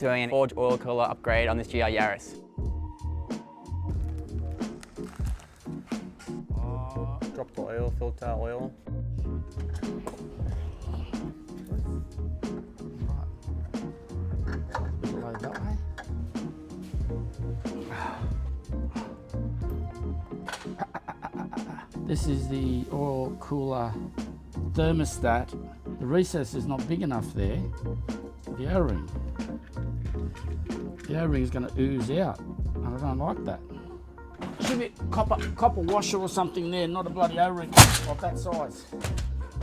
Doing an forged oil cooler upgrade on this GR Yaris. Drop the oil, filter oil. Load that way. This is the oil cooler thermostat. The recess is not big enough there. The O-ring. The O-ring is going to ooze out, and I don't like that. Should be copper washer or something there, not a bloody O-ring of that size.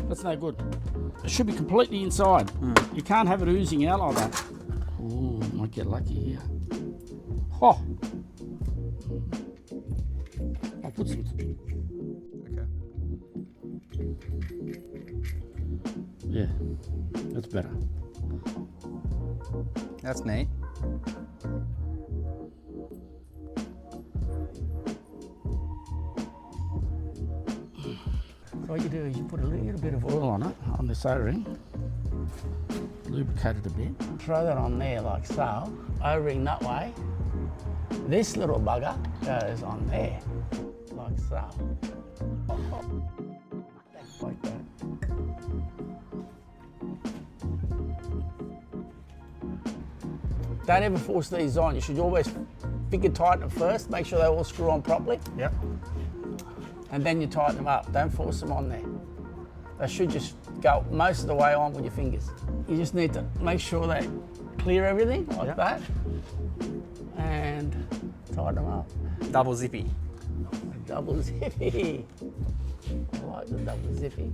That's no good. It should be completely inside. You can't have it oozing out like that. Ooh, might get lucky here. Oh! I'll put some. Okay. Yeah, that's better. That's neat. So what you do is you put a little bit of oil on it, on this O-ring, lubricate it a bit, throw that on there like so, O-ring that way. This little bugger goes on there, like so. Like that. Don't ever force these on. You should always finger tighten them first, make sure they all screw on properly. Yep. And then you tighten them up. Don't force them on there. They should just go most of the way on with your fingers. You just need to make sure they clear everything like that and tighten them up. Double zippy. Double zippy. I like the double zippy.